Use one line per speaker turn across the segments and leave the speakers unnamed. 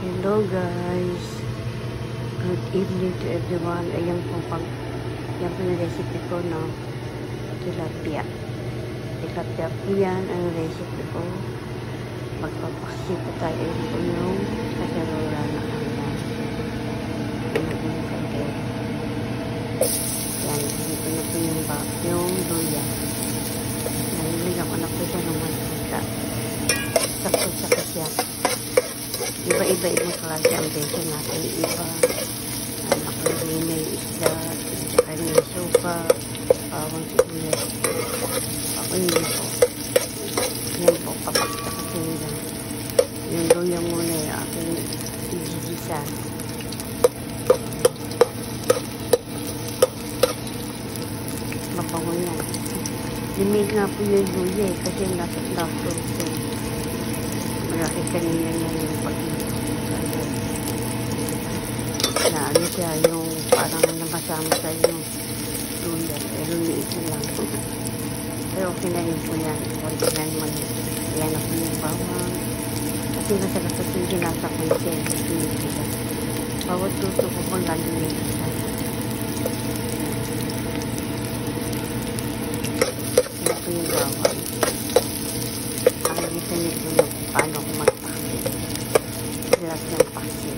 Hello guys, good evening to everyone. Ayan po yung recipe ko ng tilapia po yan ang recipe ko. Magpapaksi po tayo po yung kasarola na kanyan yan, dito na po yung luya. Naliligan ko na po siya ng mantika. Sakto siya. Iba-iba yung klase ang beso natin. Iba, nakalagay na yung isda, saka yung sopa, bawang sibuyas. Ako hindi po. Yan po, papakita kasi nila. Yung luya muna yung aking igigisa. Mabango yan. Limig nga po yung luya kasi nasa-fruit. Malaki kanina yan yung na ano siya, yung parang namasama sa yung luya. Pero liit na lang. Pero okay na rin po yan. Konti na naman. Yan na po yung bawang. Kasi masarap kasi yung ginasa ko yung siyempre. Bawat tuto ko po lalo yung isa. Yan po yung bawang. Nakikita niyo po yung paano ko magpakit. Lahat ng pakit.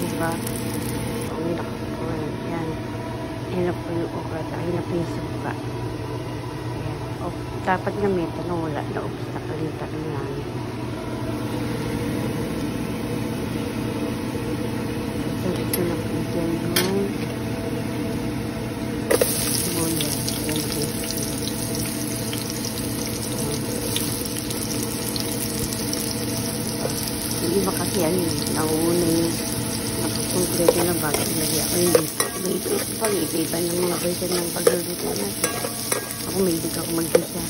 Diba? Ang hirap po. Yan. Hirap po yung okra. Hirap po yung suka. Yan. O, dapat nga may tanong wala na ubus na kalita na lang. Ito na po dyan yung sibuyas. Yan po. Yung iba kasi yan, nauuna yung nakakompleto na bago ilagay ako hindi. Iba-iba ng mga version ng pagluluto natin. Ako may hindi ako mag-gisa.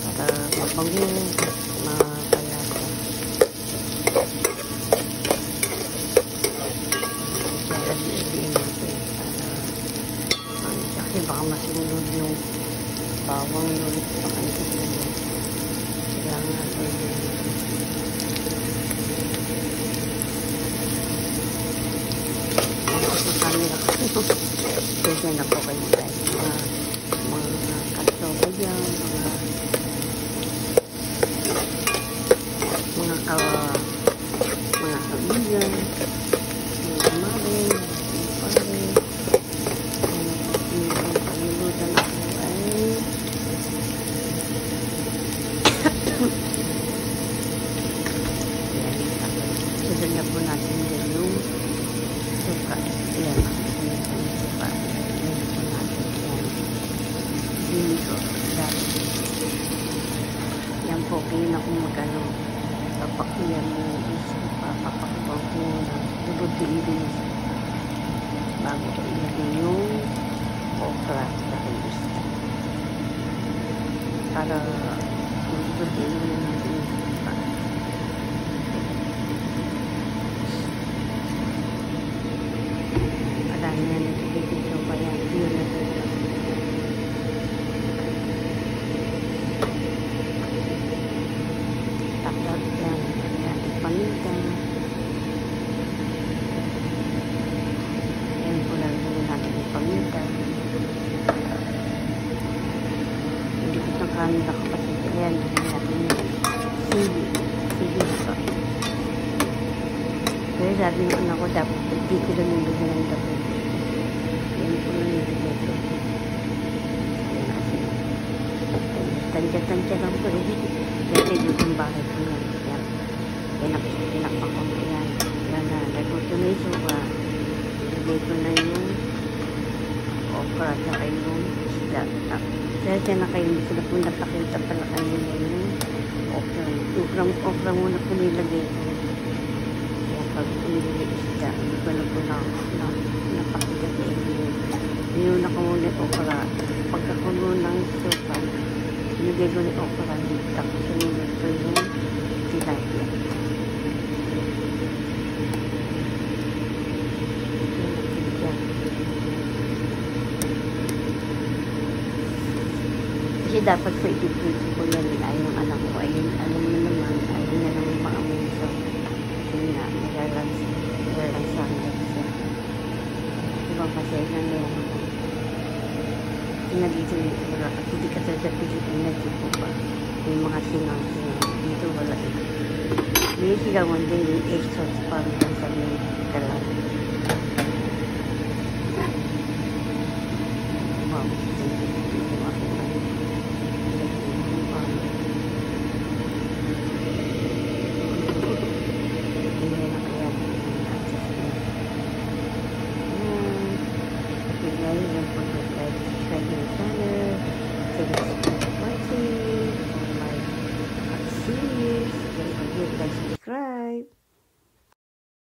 Para mabango, mapalasa. Lagi-ibiin natin para kasi baka masunod yung bawang ulit sa kanila. Kailangan natin kasi na po kayo guys mga kasoba dyan mga kamigan mga mare yung panilutan ako ay susunod na po natin yung suka. Yan. Yan po, kaya na kung magano papakiyan mo papakabang ko lubod din bago ko ilagay yung okra sa gusto para lubod din natin marami na nagpipigil so kaya yun na tapos yan natin paminta yan po lang natin yung paminta hindi ko itong kami nakapatid yan natin yung sili ito pero sabi ng anak ko dapat hindi ko lang yung lugar ng dapat yan po lang yung lugar ito tansya lang po kasi yung bakit po yan pinakpakon ko yan yan na nagputo na yung suka ilagay ko na yung okra saka yung isda dahil na kayo hindi sila po napakita pala kayo yung okra muna po nilagay ko yan pag nilagay isda hindi ko na po napakita sa inyo yun ako muna yung okra pagkakulo ng suka nilagay ko yung okra tapos sinunod ko yung tilapia. Kasi dapat po ipiplit ko yan. Ayaw ng anak ko. Ayun, alam mo naman, ayaw niya ng mga amuso. Yun nga, naglalansan siya. Diba kasi nangyayang ako. Dito, hindi ka sa Pilipinas, dito ba? Yung mga sinang-sinang. Dito wala. May sigawan din yung exhaust pump lang sa mga